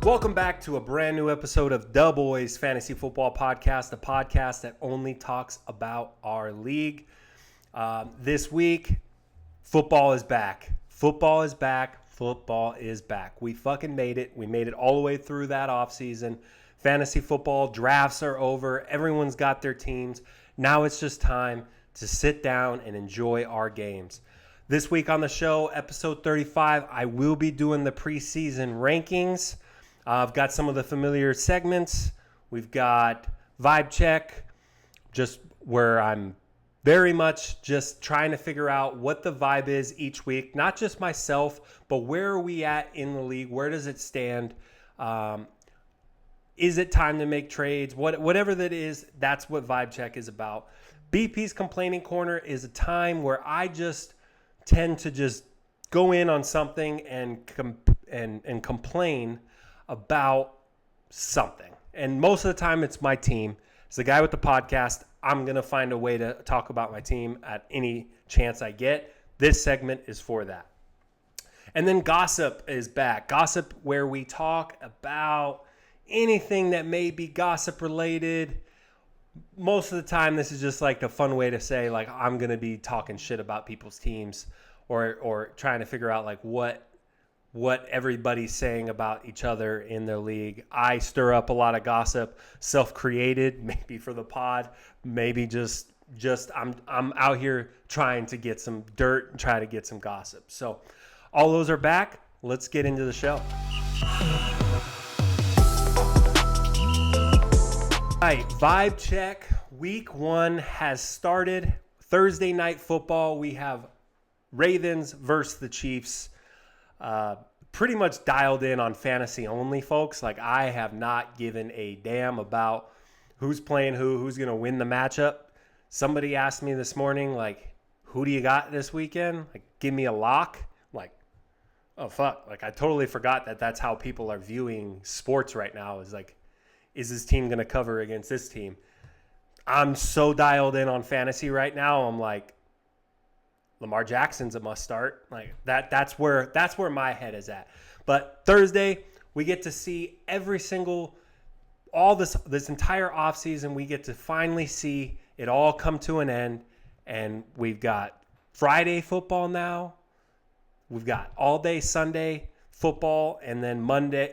Welcome back to a brand new episode of the Boyz Fantasy Football Podcast, the podcast that only talks about our league. This week, football is back. Football is back. Football is back. We fucking made it. We made it all the way through that offseason. Fantasy football drafts are over. Everyone's got their teams. Now it's just time to sit down and enjoy our games. This week on the show, episode 35, I will be doing the preseason rankings. I've got some of the familiar segments. We've got Vibe Check, just where I'm very much just trying to figure out what the vibe is each week. Not just myself, but where are we at in the league? Where does it stand? Is it time to make trades? Whatever that is, that's what Vibe Check is about. BP's Complaining Corner is a time where I just tend to just go in on something and complain about something. And most of the time it's my team. As the guy with the podcast, I'm going to find a way to talk about my team at any chance I get. This segment is for that. And then Gossip is back. Gossip, where we talk about anything that may be gossip related. Most of the time, this is just like a fun way to say, like, I'm going to be talking shit about people's teams or trying to figure out, like, what everybody's saying about each other in their league. I stir up a lot of gossip, self-created, maybe for the pod, maybe just I'm out here trying to get some dirt and try to get some gossip. So all those are back. Let's get into the show. All right, Vibe Check. Week 1 has started. Thursday night football. We have Ravens versus the Chiefs. Pretty much dialed in on fantasy only, folks. Like, I have not given a damn about who's playing who's going to win the matchup. Somebody asked me this morning, like, who do you got this weekend? Like, give me a lock. I'm like, oh, fuck. Like, I totally forgot that that's how people are viewing sports right now. Is like, is this team going to cover against this team? I'm so dialed in on fantasy right now. I'm like, Lamar Jackson's a must start. Like that's where my head is at. But Thursday, we get to see this entire offseason, we get to finally see it all come to an end. And we've got Friday football now. We've got all day Sunday football, and then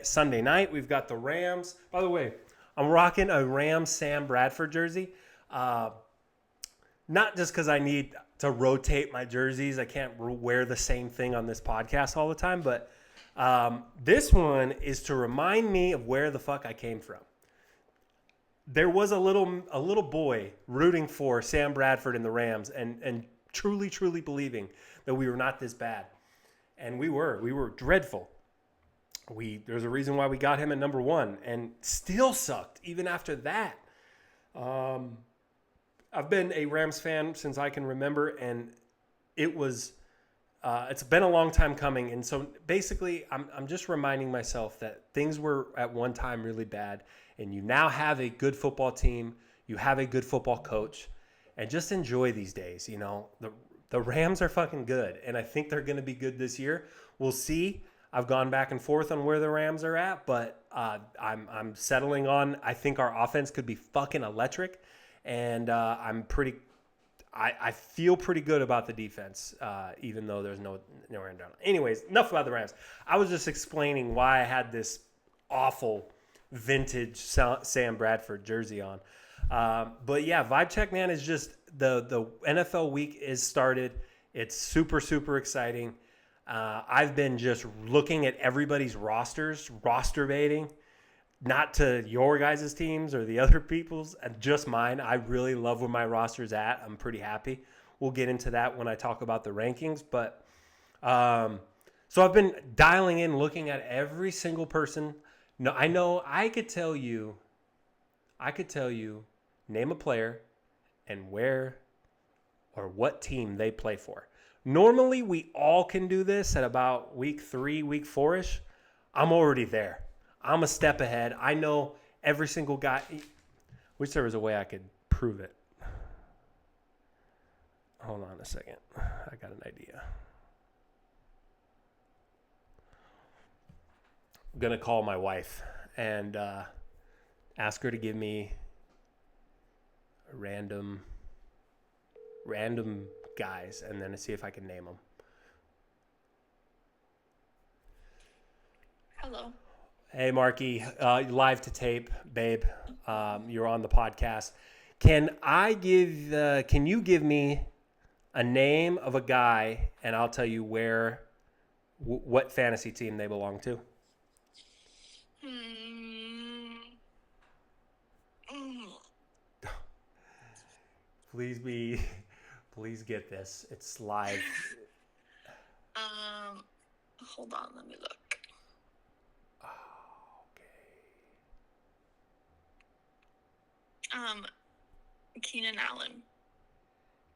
Sunday night, we've got the Rams. By the way, I'm rocking a Rams Sam Bradford jersey. Not just because I need to rotate my jerseys. I can't wear the same thing on this podcast all the time. But this one is to remind me of where the fuck I came from. There was a little boy rooting for Sam Bradford and the Rams and truly, truly believing that we were not this bad. And we were dreadful. There's a reason why we got him at number 1 and still sucked even after that. I've been a Rams fan since I can remember, and it's been a long time coming. And so basically, I'm just reminding myself that things were at one time really bad, and you now have a good football team, you have a good football coach, and just enjoy these days. You know, the Rams are fucking good, and I think they're going to be good this year. We'll see. I've gone back and forth on where the Rams are at, but I'm settling on. I think our offense could be fucking electric. And I feel pretty good about the defense, even though there's no end down. Anyways, enough about the Rams. I was just explaining why I had this awful vintage Sam Bradford jersey on. But yeah, Vibe Check, man, is just the NFL week is started. It's super, super exciting. I've been just looking at everybody's rosters, roster baiting. Not to your guys' teams or the other people's, just mine. I really love where my roster's at. I'm pretty happy. We'll get into that when I talk about the rankings. But so I've been dialing in, looking at every single person. No, I know I could tell you, name a player and where or what team they play for. Normally, we all can do this at about week 3, week 4-ish. I'm already there. I'm a step ahead. I know every single guy. Wish there was a way I could prove it. Hold on a second. I got an idea. going to call my wife and ask her to give me a random guys and then see if I can name them. Hello. Hey, Marky, live to tape, babe. You're on the podcast. Can you give me a name of a guy, and I'll tell you what fantasy team they belong to? Please get this. It's live. Hold on, let me look. Keenan Allen.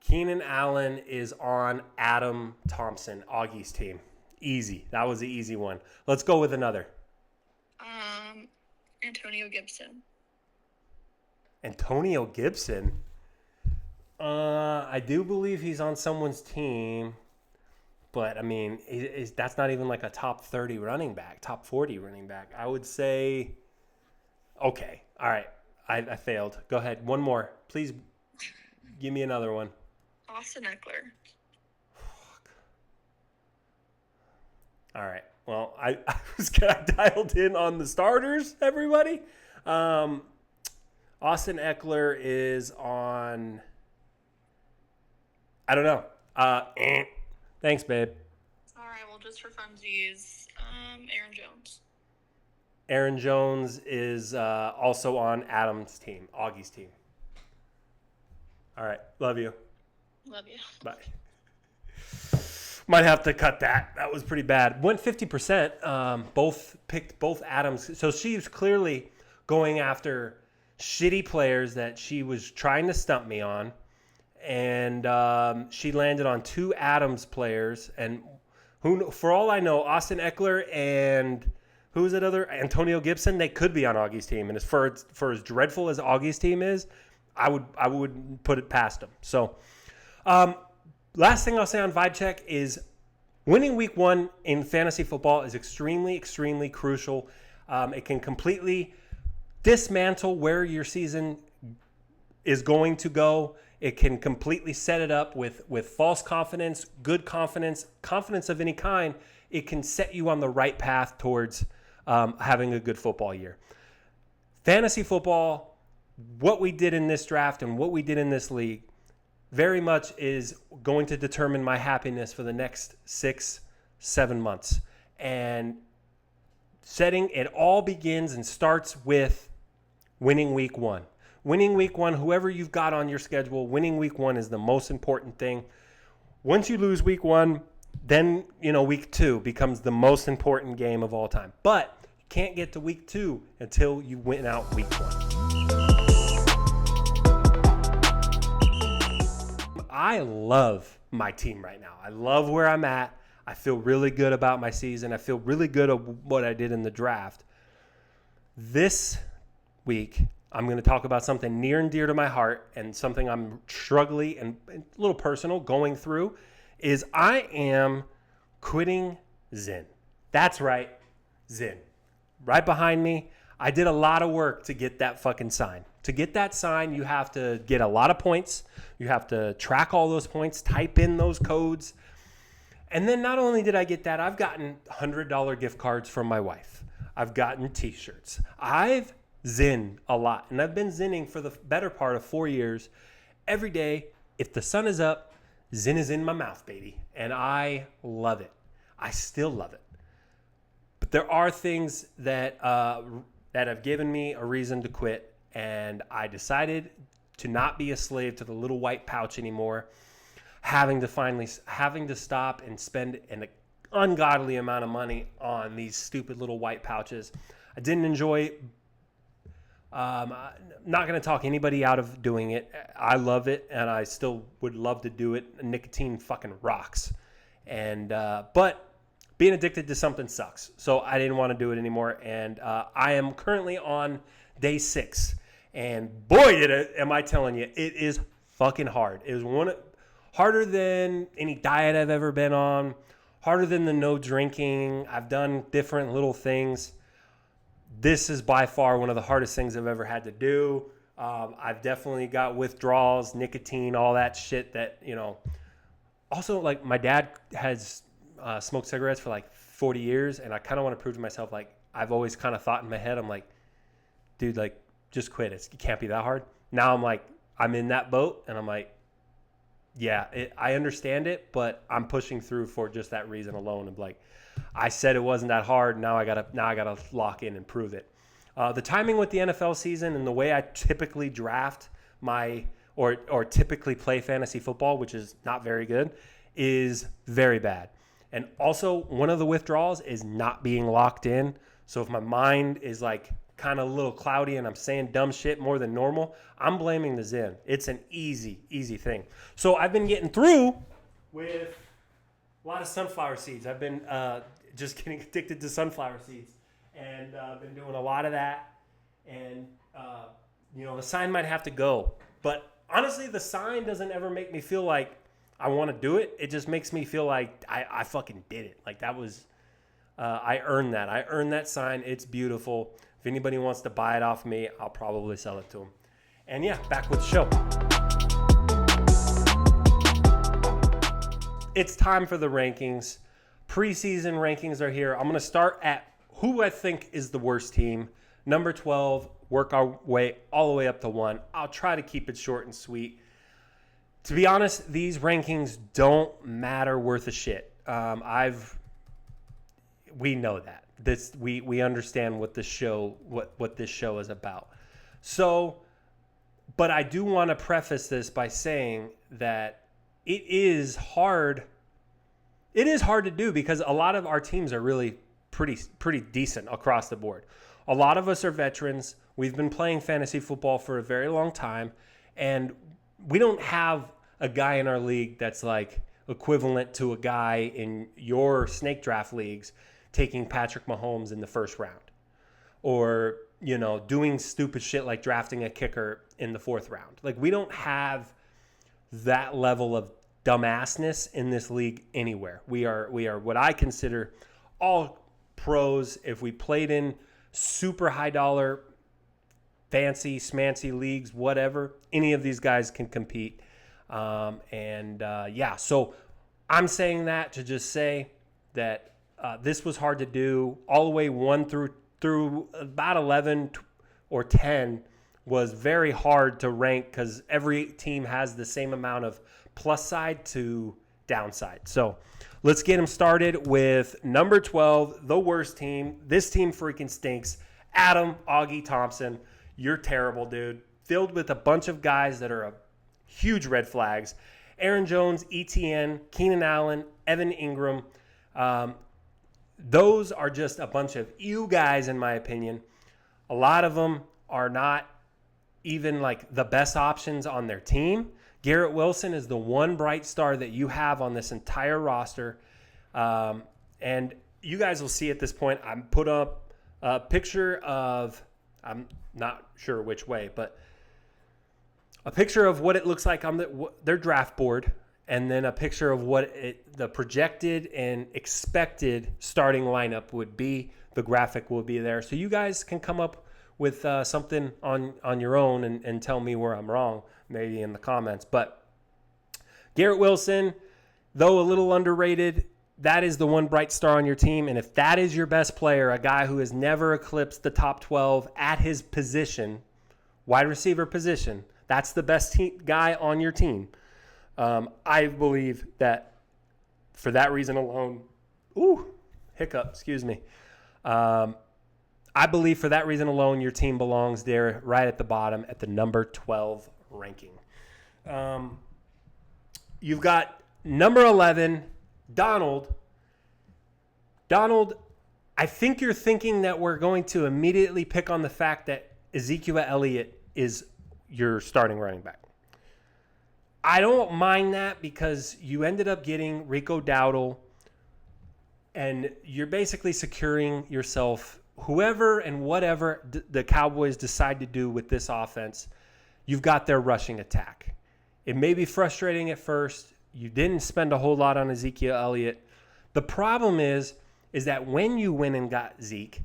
Keenan Allen is on Adam Thompson, Augie's team. Easy. That was the easy one. Let's go with another. Antonio Gibson. Antonio Gibson? I do believe he's on someone's team, but I mean, that's not even like a top 30 running back, top 40 running back. I would say, okay, all right, I failed. Go ahead, one more. Please give me another one. Austin Eckler. Fuck. All right, well, I dialed in on the starters, everybody. Austin Eckler is on... I don't know. Thanks, babe. All right, well, just for funsies, Aaron Jones. Aaron Jones is also on Adam's team, Augie's team. All right, love you. Love you. Bye. Might have to cut that. That was pretty bad. Went 50%. Both Adams. So she's clearly going after shitty players that she was trying to stump me on. And she landed on two Adams players, and for all I know, Austin Eckler and who was that other? Antonio Gibson. They could be on Augie's team, and for as dreadful as Augie's team is, I would put it past them. So, last thing I'll say on Vibe Check is winning week 1 in fantasy football is extremely, extremely crucial. It can completely dismantle where your season is going to go. It can completely set it up with false confidence, good confidence, confidence of any kind. It can set you on the right path towards having a good football year. Fantasy football, what we did in this draft and what we did in this league, very much is going to determine my happiness for the next 6-7 months. And it all begins and starts with winning week 1. Winning week 1, whoever you've got on your schedule, winning week 1 is the most important thing. Once you lose week 1, then, week 2 becomes the most important game of all time. But you can't get to week 2 until you win out week 1. I love my team right now. I love where I'm at. I feel really good about my season. I feel really good at what I did in the draft. This week, I'm going to talk about something near and dear to my heart and something I'm struggling and a little personal going through is I am quitting Zyn. That's right, Zyn. Right behind me. I did a lot of work to get that fucking sign. To get that sign, you have to get a lot of points. You have to track all those points, type in those codes. And then not only did I get that, I've gotten $100 gift cards from my wife. I've gotten t-shirts. I've Zyn a lot. And I've been Zinning for the better part of 4 years. Every day, if the sun is up, Zyn is in my mouth, baby. And I love it. I still love it. But there are things that have given me a reason to quit. And I decided to not be a slave to the little white pouch anymore. Having to stop and spend an ungodly amount of money on these stupid little white pouches. I didn't enjoy not going to talk anybody out of doing it. I love it, and I still would love to do it. Nicotine fucking rocks. And but being addicted to something sucks. So I didn't want to do it anymore. And I am currently on day 6. And boy, am I telling you, it is fucking hard. It was harder than any diet I've ever been on, harder than the no drinking. I've done different little things. this is by far one of the hardest things I've ever had to do. I've definitely got withdrawals, nicotine, all that shit that, also, like, my dad has smoked cigarettes for like 40 years, and I kind of want to prove to myself, like, I've always kind of thought in my head, I'm like, dude, like, just quit. It can't be that hard. Now I'm like, I'm in that boat, and I'm like, yeah, I understand it, but I'm pushing through for just that reason alone. Of like, I said it wasn't that hard. Now I gotta lock in and prove it. The timing with the NFL season and the way I typically draft or typically play fantasy football, which is not very good, is very bad. And also, one of the withdrawals is not being locked in. So if my mind is like kind of a little cloudy and I'm saying dumb shit more than normal, I'm blaming the Zen. It's an easy thing. So I've been getting through with a lot of sunflower seeds. I've been just getting addicted to sunflower seeds, and I've been doing a lot of that. And, the sign might have to go. But honestly, the sign doesn't ever make me feel like I want to do it. It just makes me feel like I fucking did it. Like that was, I earned that. I earned that sign. It's beautiful. If anybody wants to buy it off me, I'll probably sell it to them. And yeah, back with the show. It's time for the rankings. Preseason rankings are here. I'm going to start at who I think is the worst team. Number 12, work our way all the way up to 1. I'll try to keep it short and sweet. To be honest, these rankings don't matter worth a shit. We know that. We understand what this show is about. So, but I do want to preface this by saying that it is hard. It is hard to do because a lot of our teams are really pretty decent across the board. A lot of us are veterans. We've been playing fantasy football for a very long time, and we don't have a guy in our league that's like equivalent to a guy in your snake draft leagues taking Patrick Mahomes in the first round, or doing stupid shit like drafting a kicker in the 4th round. Like, we don't have that level of dumbassness in this league anywhere. We are what I consider all pros. If we played in super high dollar, fancy, smancy leagues, whatever, any of these guys can compete. So I'm saying that to just say that this was hard to do. All the way 1 through about 11 or 10 was very hard to rank because every team has the same amount of plus side to downside. So let's get them started with number 12, the worst team. This team freaking stinks. Adam Augie Thompson, you're terrible, dude. Filled with a bunch of guys that are huge red flags. Aaron Jones, ETN, Keenan Allen, Evan Ingram. Those are just a bunch of ew guys, in my opinion. A lot of them are not even like the best options on their team. Garrett Wilson is the one bright star that you have on this entire roster. And you guys will see at this point, I put up a picture of, I'm not sure which way, but a picture of what it looks like on their draft board, and then a picture of what the projected and expected starting lineup would be. The graphic will be there. So you guys can come up with something on your own and tell me where I'm wrong, maybe in the comments. But Garrett Wilson, though a little underrated, that is the one bright star on your team. And if that is your best player, a guy who has never eclipsed the top 12 at his position, wide receiver position, that's the best guy on your team. I believe that for that reason alone, excuse me. I believe for that reason alone, your team belongs there right at the bottom at the number 12 ranking. You've got number 11, Donald. Donald, I think you're thinking that we're going to immediately pick on the fact that Ezekiel Elliott is your starting running back. I don't mind that because you ended up getting Rico Dowdle, and you're basically securing yourself whoever and whatever the Cowboys decide to do with this offense. You've got their rushing attack. It may be frustrating at first. You didn't spend a whole lot on Ezekiel Elliott. The problem is that when you went and got Zeke,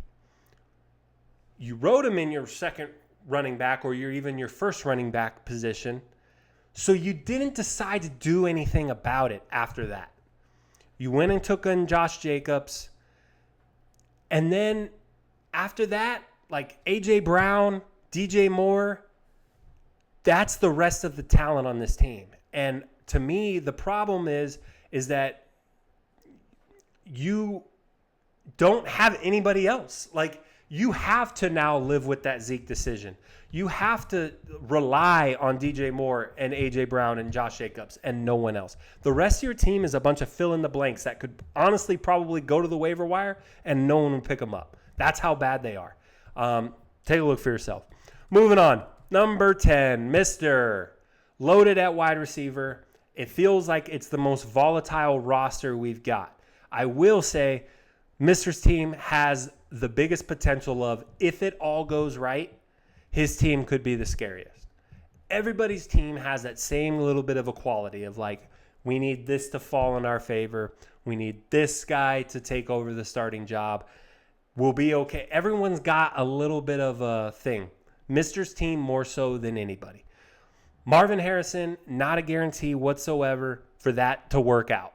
You rode him in your second running back or even your first running back position. So you didn't decide to do anything about it after that. You went and took in Josh Jacobs. And then after that, like A.J. Brown, DJ Moore, that's the rest of the talent on this team. And to me, the problem is that you don't have anybody else. Like, you have to now live with that Zeke decision. You have to rely on DJ Moore and A.J. Brown and Josh Jacobs and no one else. The rest of your team is a bunch of fill-in-the-blanks that could honestly probably go to the waiver wire and no one would pick them up. That's how bad they are. Take a look for yourself. Moving on. Number 10, Mr. Loaded at wide receiver. It feels like it's the most volatile roster we've got. I will say Mr.'s team has the biggest potential of, if it all goes right, his team could be the scariest. Everybody's team has that same little bit of a quality of like, we need this to fall in our favor. We need this guy to take over the starting job. We'll be okay. Everyone's got a little bit of a thing. Mr.'s team more so than anybody. Marvin Harrison, not a guarantee whatsoever for that to work out.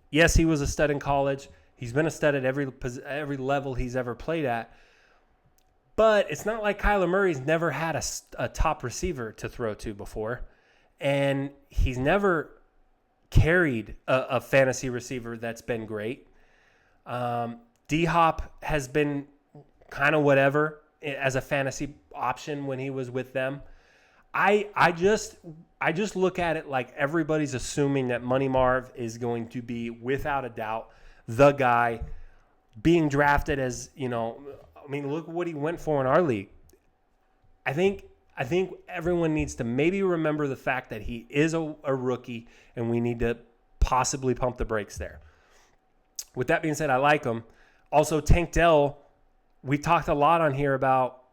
Yes, he was a stud in college. He's been a stud at every level he's ever played at. But it's not like Kyler Murray's never had a top receiver to throw to before. And he's never carried a fantasy receiver that's been great. D-Hop has been kind of whatever as a fantasy option when he was with them. I just look at it like everybody's assuming that Money Marv is going to be, without a doubt, the guy being drafted as, you know, I mean, look what he went for in our league. I think everyone needs to maybe remember the fact that he is a rookie and we need to possibly pump the brakes there. With that being said, I like him. Also, Tank Dell, we talked a lot on here about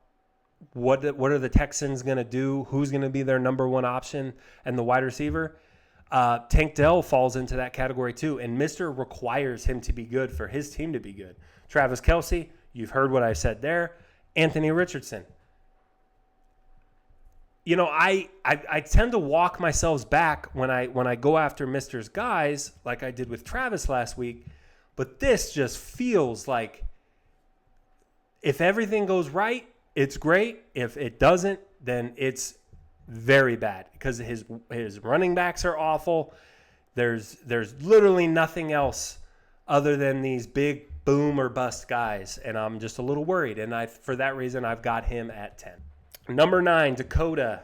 what are the Texans going to do, who's going to be their number one option, and the wide receiver. Tank Dell falls into that category too, and Mr. requires him to be good for his team to be good. Travis Kelce, you've heard what I said there. Anthony Richardson. You know, I tend to walk myself back when I go after Mr.'s guys like I did with Travis last week, but this just feels like if everything goes right, it's great. If it doesn't, then it's very bad because his running backs are awful. There's literally nothing else other than these big boom or bust guys, and I'm just a little worried. And for that reason, I've got him at 10. Number 9, Dakota.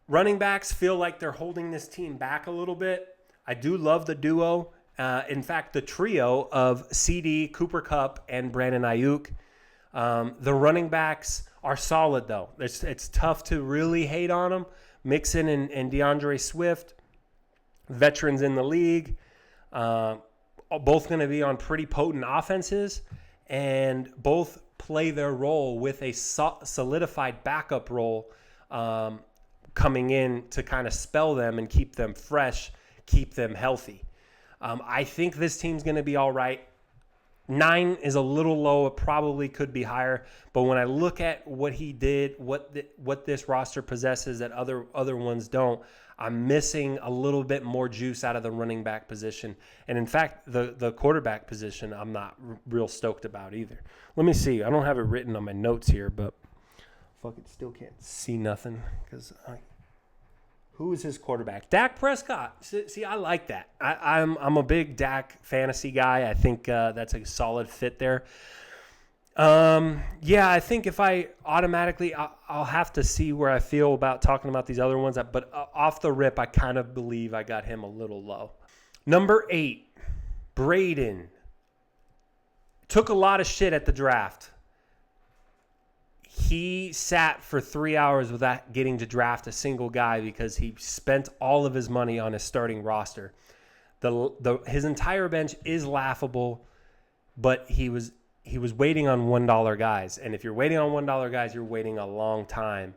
Running backs feel like they're holding this team back a little bit. I do love the duo. In fact, the trio of CD, Cooper Kupp, and Brandon Ayuk. The running backs are solid, though. It's tough to really hate on them. Mixon and DeAndre Swift, veterans in the league, both going to be on pretty potent offenses, and both play their role with a solidified backup role coming in to kind of spell them and keep them fresh, keep them healthy. I think this team's going to be all right. 9 is a little low. It probably could be higher. But when I look at what he did, what this roster possesses that other ones don't, I'm missing a little bit more juice out of the running back position. And in fact, the quarterback position, I'm not real stoked about either. Let me see. I don't have it written on my notes here, but fucking still can't see nothing because who is his quarterback? Dak Prescott. See, I like that. I'm a big Dak fantasy guy. I think that's a solid fit there. Yeah, I think if I automatically, I'll have to see where I feel about talking about these other ones. But off the rip, I kind of believe I got him a little low. Number 8, Braden. Took a lot of shit at the draft. He sat for 3 hours without getting to draft a single guy because he spent all of his money on his starting roster. His entire bench is laughable, but he was waiting on $1 guys. And if you're waiting on $1 guys, you're waiting a long time.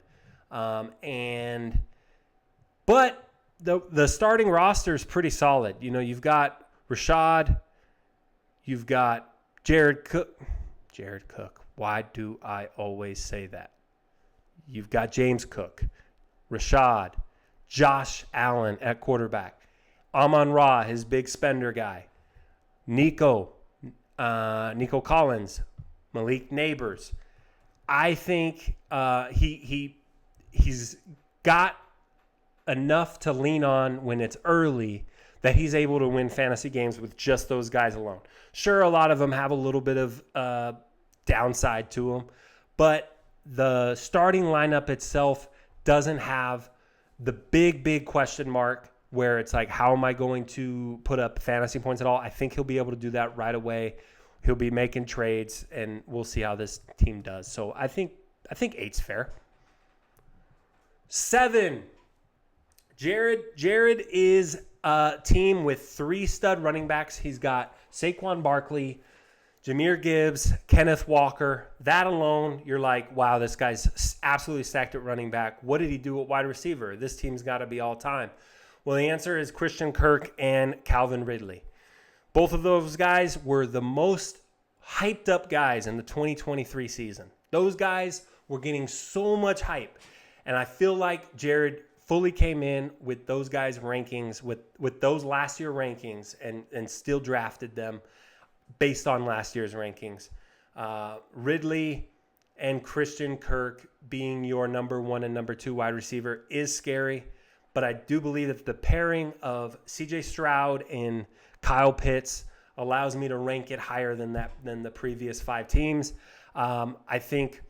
But the starting roster is pretty solid. You know, you've got Rashad, you've got Jared Cook. Why do I always say that? You've got James Cook, Rashad, Josh Allen at quarterback, Amon-Ra, his big spender guy, Nico Collins, Malik Neighbors. I think he's got enough to lean on when it's early that he's able to win fantasy games with just those guys alone. Sure, a lot of them have a little bit of downside to them, but the starting lineup itself doesn't have the big question mark where it's like, how am I going to put up fantasy points at all? I think he'll be able to do that right away. He'll be making trades, and we'll see how this team does. So I think 8's fair. 7. Jared is a team with 3 stud running backs. He's got Saquon Barkley, Jahmyr Gibbs, Kenneth Walker. That alone, you're like, wow, this guy's absolutely stacked at running back. What did he do at wide receiver? This team's got to be all time. Well, the answer is Christian Kirk and Calvin Ridley. Both of those guys were the most hyped up guys in the 2023 season. Those guys were getting so much hype. And I feel like Jared fully came in with those guys' rankings, with those last year rankings, and still drafted them based on last year's rankings. Ridley and Christian Kirk being your number 1 and number 2 wide receiver is scary, but I do believe that the pairing of CJ Stroud and Kyle Pitts allows me to rank it higher than the previous 5 teams. I think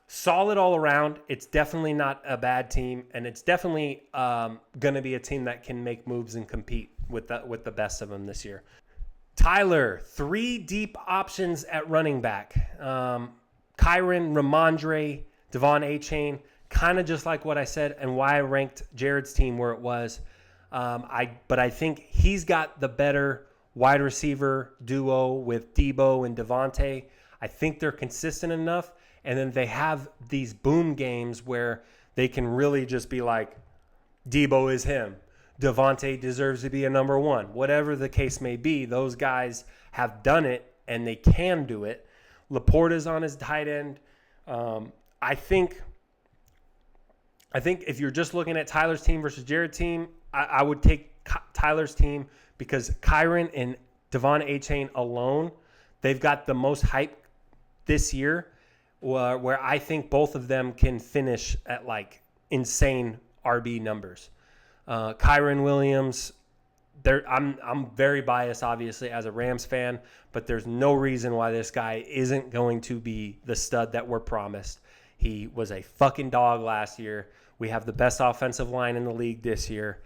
solid all around. It's definitely not a bad team, and it's definitely going to be a team that can make moves and compete with the best of them this year. Tyler, 3 deep options at running back. Kyron, Ramondre, Devon Achane, kind of just like what I said and why I ranked Jared's team where it was. But I think he's got the better wide receiver duo with Debo and Devontae. I think they're consistent enough, and then they have these boom games where they can really just be like, Debo is him. Devontae deserves to be a number 1. Whatever the case may be, those guys have done it, and they can do it. Laporta's on his tight end. I think if you're just looking at Tyler's team versus Jared's team, I would take Tyler's team because Kyron and Devon Achane alone, they've got the most hype this year, where I think both of them can finish at like insane RB numbers. Kyron Williams, I'm very biased, obviously, as a Rams fan, but there's no reason why this guy isn't going to be the stud that we're promised. He was a fucking dog last year. We have the best offensive line in the league this year.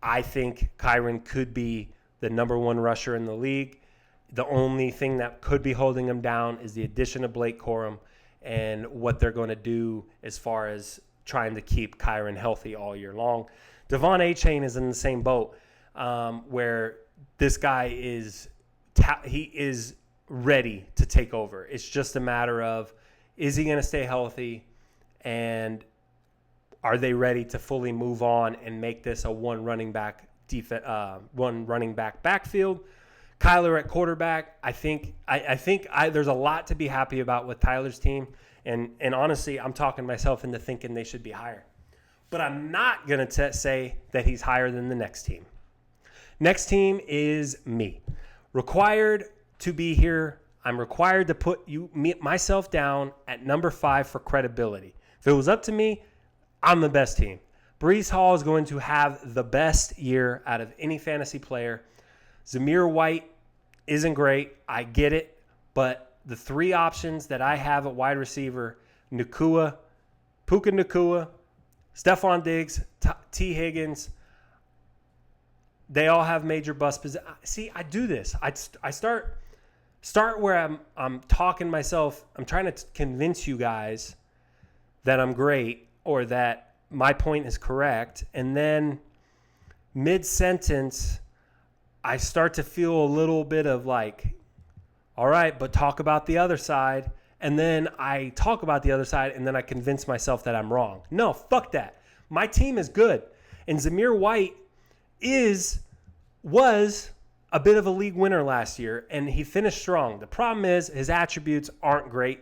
I think Kyron could be the number 1 rusher in the league. The only thing that could be holding him down is the addition of Blake Corum and what they're going to do as far as trying to keep Kyron healthy all year long. Devon Achane is in the same boat where this guy is ready to take over. It's just a matter of, is he going to stay healthy, and are they ready to fully move on and make this a one running back backfield? Kyler at quarterback. I think there's a lot to be happy about with Tyler's team, and honestly, I'm talking myself into thinking they should be higher. But I'm not going to say that he's higher than the next team. Next team is me. Required to be here. I'm required to put myself down at number 5 for credibility. If it was up to me, I'm the best team. Breece Hall is going to have the best year out of any fantasy player. Zamir White isn't great. I get it. But the 3 options that I have at wide receiver, Puka Nacua, Stephon Diggs, T. Higgins, they all have major bust. See, I do this. I start where I'm talking myself. I'm trying to convince you guys that I'm great or that my point is correct. And then mid-sentence, I start to feel a little bit of like, all right, but talk about the other side. And then I talk about the other side, and then I convince myself that I'm wrong. No, fuck that. My team is good. And Zamir White was a bit of a league winner last year, and he finished strong. The problem is his attributes aren't great.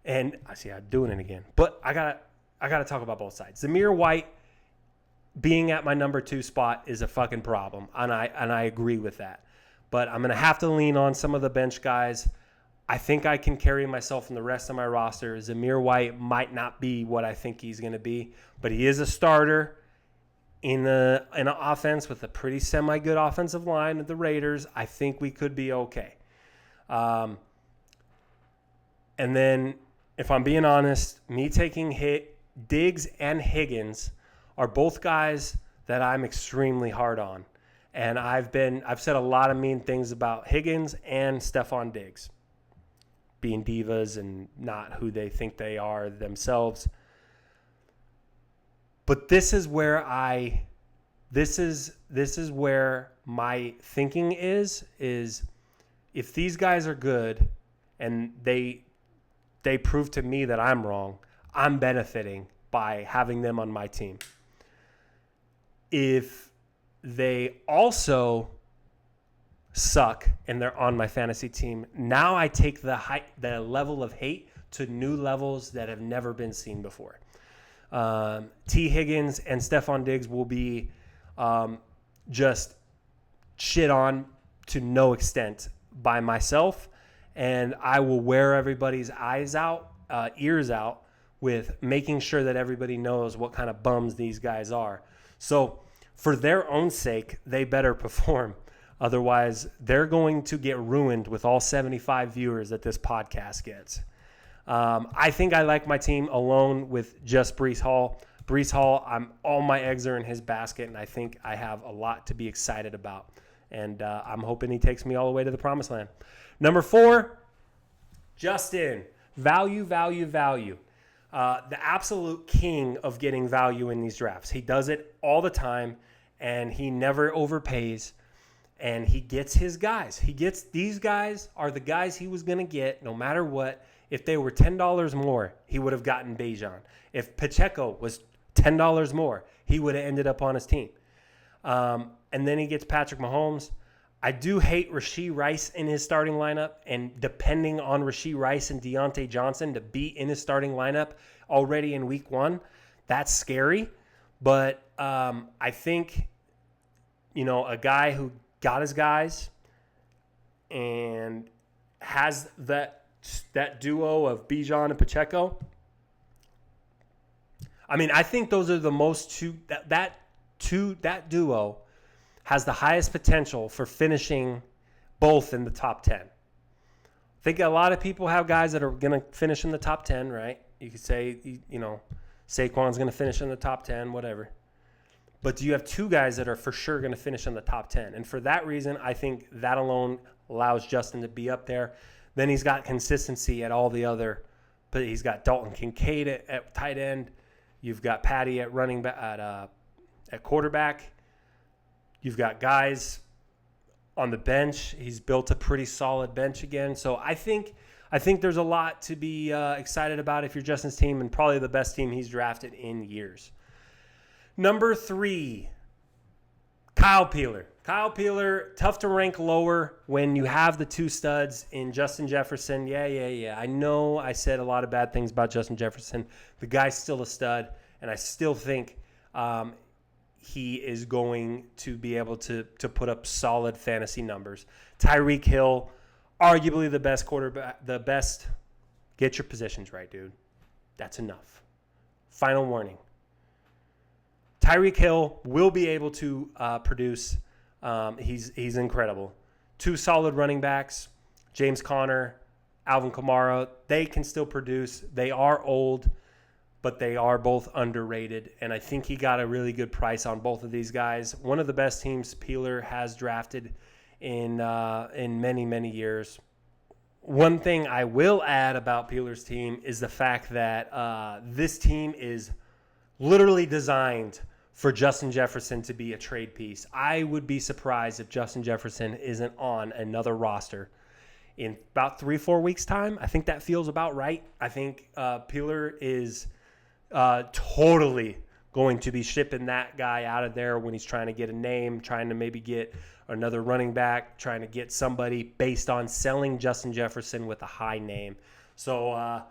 And I see I'm doing it again. But I gotta talk about both sides. Zamir White being at my number 2 spot is a fucking problem, and I agree with that. But I'm gonna have to lean on some of the bench guys. I think I can carry myself in the rest of my roster. Zamir White might not be what I think he's gonna be, but he is a starter in an offense with a pretty semi-good offensive line at the Raiders. I think we could be okay. And then, if I'm being honest, me taking Diggs and Higgins are both guys that I'm extremely hard on. And I've said a lot of mean things about Higgins and Stephon Diggs being divas and not who they think they are themselves. But this is where my thinking is if these guys are good and they prove to me that I'm wrong, I'm benefiting by having them on my team. If they also suck and they're on my fantasy team, now I take the level of hate to new levels that have never been seen before. T. Higgins and Stephon Diggs will be just shit on to no extent by myself, and I will wear everybody's ears out with making sure that everybody knows what kind of bums these guys are. So for their own sake, they better perform. Otherwise, they're going to get ruined with all 75 viewers that this podcast gets. I think I like my team alone with just Breece Hall. Breece Hall, all my eggs are in his basket, and I think I have a lot to be excited about. And I'm hoping he takes me all the way to the promised land. Number 4, Justin. Value. The absolute king of getting value in these drafts. He does it all the time, and he never overpays. And he gets his guys. These guys are the guys he was going to get no matter what. If they were $10 more, he would have gotten Bijan. If Pacheco was $10 more, he would have ended up on his team. And then he gets Patrick Mahomes. I do hate Rashee Rice in his starting lineup, and depending on Rashee Rice and Deontay Johnson to be in his starting lineup already in week 1, that's scary. But I think, a guy who got his guys and has that duo of Bijan and Pacheco. I mean, I think those are the most that duo has the highest potential for finishing both in the top 10. I think a lot of people have guys that are going to finish in the top 10, right? You could say, Saquon's going to finish in the top 10, whatever. But do you have 2 guys that are for sure going to finish in the top 10? And for that reason, I think that alone allows Justin to be up there. Then he's got consistency at all the other, but he's got Dalton Kincaid at tight end. You've got Patty at running back at quarterback. You've got guys on the bench. He's built a pretty solid bench again. So I think there's a lot to be excited about if you're Justin's team, and probably the best team he's drafted in years. Number 3, Kyle Peeler. Kyle Peeler, tough to rank lower when you have the 2 studs in Justin Jefferson. Yeah. I know I said a lot of bad things about Justin Jefferson. The guy's still a stud, and I still think he is going to be able to put up solid fantasy numbers. Tyreek Hill, arguably the best quarterback, get your positions right, dude. That's enough. Final warning. Tyreek Hill will be able to produce. He's incredible. 2 solid running backs, James Conner, Alvin Kamara. They can still produce. They are old, but they are both underrated, and I think he got a really good price on both of these guys. One of the best teams Peeler has drafted in many, many years. One thing I will add about Peeler's team is the fact that this team is literally designed for Justin Jefferson to be a trade piece. I would be surprised if Justin Jefferson isn't on another roster in about 3-4 weeks' time. I think that feels about right. I think Peeler is totally going to be shipping that guy out of there when he's trying to get a name, trying to maybe get another running back, trying to get somebody based on selling Justin Jefferson with a high name. So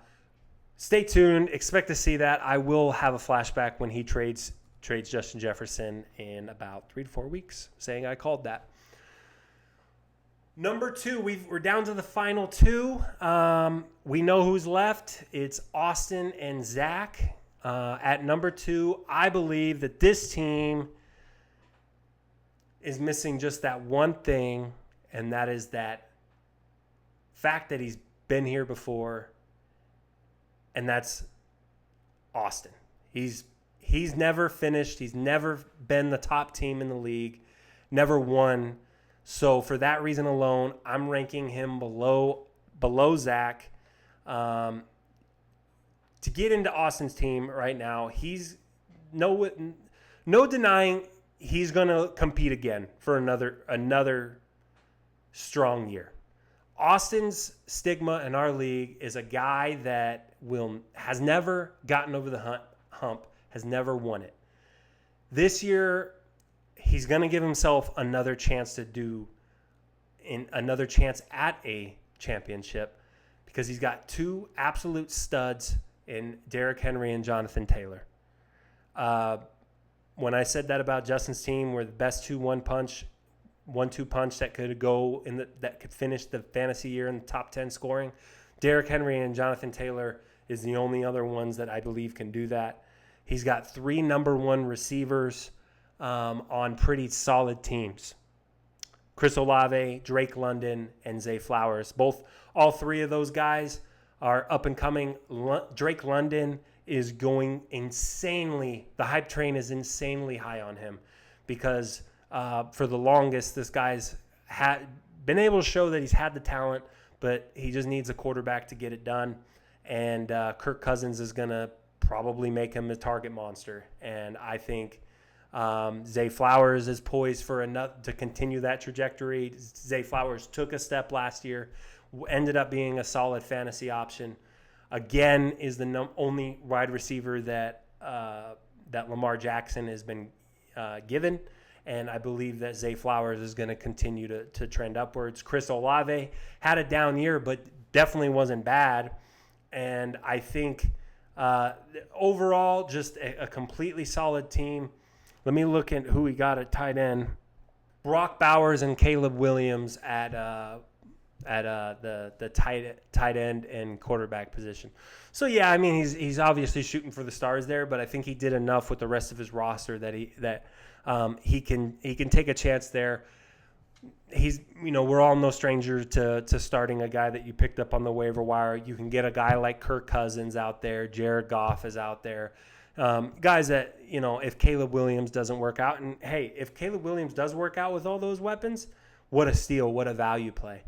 stay tuned. Expect to see that. I will have a flashback when he trades Justin Jefferson in about 3 to 4 weeks, saying I called that. Number 2, we're down to the final 2. We know who's left. It's Austin and Zach. At number 2, I believe that this team is missing just that one thing, and that is that fact that he's been here before, and that's Austin. He's never finished. He's never been the top team in the league, never won. So for that reason alone, I'm ranking him below Zach. To get into Austin's team right now, he's no denying he's going to compete again for another strong year. Austin's stigma in our league is a guy that has never gotten over the hump, has never won it. This year, he's going to give himself another chance at a championship because he's got 2 absolute studs in Derrick Henry and Jonathan Taylor. When I said that about Justin's team, we're the best 1-2 punch that could finish the fantasy year in the top 10 scoring. Derrick Henry and Jonathan Taylor is the only other ones that I believe can do that. He's got 3 number 1 receivers on pretty solid teams. Chris Olave, Drake London, and Zay Flowers. All 3 of those guys are up and coming. Drake London is going insanely. The hype train is insanely high on him because for the longest, this guy's been able to show that he's had the talent, but he just needs a quarterback to get it done. And Kirk Cousins is going to probably make him a target monster. And I think Zay Flowers is poised to continue that trajectory. Zay Flowers took a step last year, ended up being a solid fantasy option. Again, is the only wide receiver that Lamar Jackson has been given. And I believe that Zay Flowers is going to continue to trend upwards. Chris Olave had a down year, but definitely wasn't bad. And I think overall, just a completely solid team. Let me look at who we got at tight end. Brock Bowers and Caleb Williams at the tight end and quarterback position. So yeah, I mean he's obviously shooting for the stars there, but I think he did enough with the rest of his roster that he can take a chance there. We're all no stranger to starting a guy that you picked up on the waiver wire. You can get a guy like Kirk Cousins out there. Jared Goff is out there. Guys that, if Caleb Williams doesn't work out, and hey, if Caleb Williams does work out with all those weapons, what a steal, what a value play.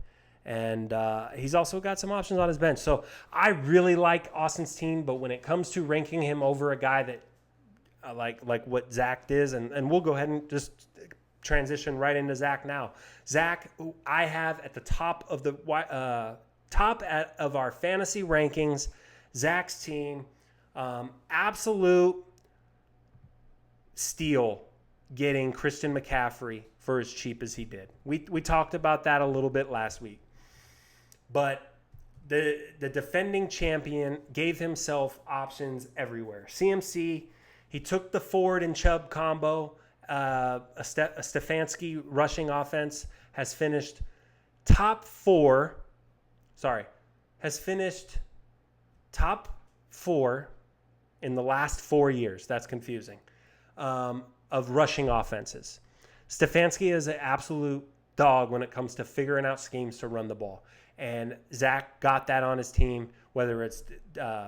And he's also got some options on his bench. So I really like Austin's team, but when it comes to ranking him over a guy that like what Zach is, and we'll go ahead and just transition right into Zach now. Zach, I have at the top of of our fantasy rankings, Zach's team, absolute steal getting Christian McCaffrey for as cheap as he did. We talked about that a little bit last week. But the defending champion gave himself options everywhere. CMC, he took the Ford and Chubb combo. A Stefanski rushing offense has finished top 4 in the last 4 years. That's confusing. Of rushing offenses. Stefanski is an absolute dog when it comes to figuring out schemes to run the ball. And Zach got that on his team, whether it's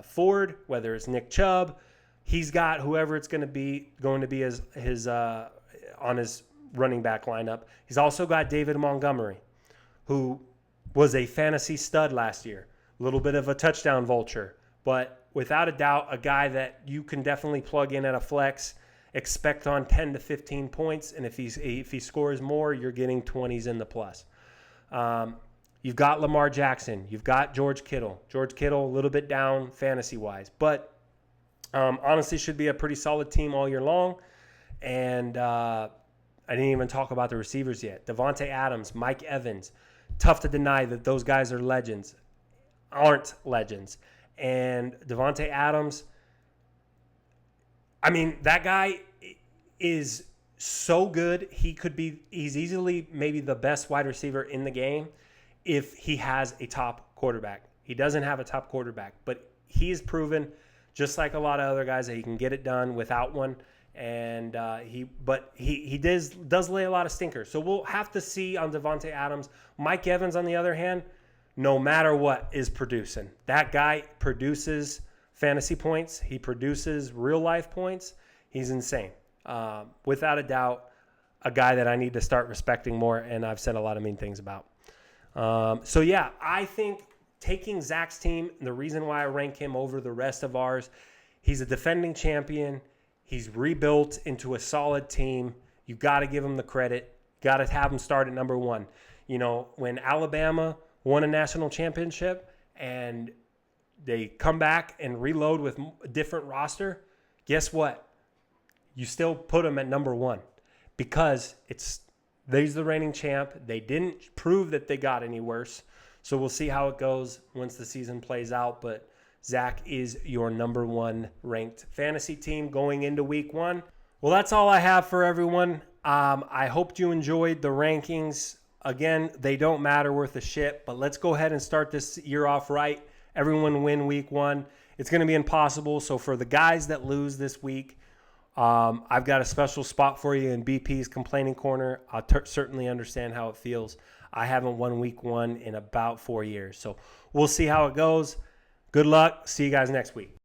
Ford, whether it's Nick Chubb. He's got whoever it's going to be his on his running back lineup. He's also got David Montgomery, who was a fantasy stud last year. A little bit of a touchdown vulture, but without a doubt, a guy that you can definitely plug in at a flex, expect on 10 to 15 points, and if he scores more, you're getting 20s in the plus. You've got Lamar Jackson. You've got George Kittle. George Kittle, a little bit down fantasy-wise, but honestly should be a pretty solid team all year long. And I didn't even talk about the receivers yet. Devontae Adams, Mike Evans. Tough to deny that those guys are legends. Aren't legends. and Devontae Adams. I mean, that guy is so good. He's easily maybe the best wide receiver in the game if he has a top quarterback. He doesn't have a top quarterback, but he has proven, just like a lot of other guys, that he can get it done without one. And he does lay a lot of stinkers. So we'll have to see on Devontae Adams. Mike Evans, on the other hand, no matter what, is producing. That guy produces fantasy points. He produces real life points. He's insane. Without a doubt, a guy that I need to start respecting more, and I've said a lot of mean things about. So yeah, I think taking Zach's team, the reason why I rank him over the rest of ours, he's a defending champion. He's rebuilt into a solid team. You got to give him the credit. Got to have him start at number 1. You know, when Alabama won a national championship and they come back and reload with a different roster, guess what? You still put him at number 1 because they's the reigning champ. They didn't prove that they got any worse. So we'll see how it goes once the season plays out. But Zach is your number 1 ranked fantasy team going into week 1. Well, that's all I have for everyone. I hope you enjoyed the rankings. Again, they don't matter worth a shit, but let's go ahead and start this year off right. Everyone win week 1. It's going to be impossible. So for the guys that lose this week, I've got a special spot for you in BP's complaining corner. I certainly understand how it feels. I haven't won week 1 in about 4 years. So we'll see how it goes. Good luck. See you guys next week.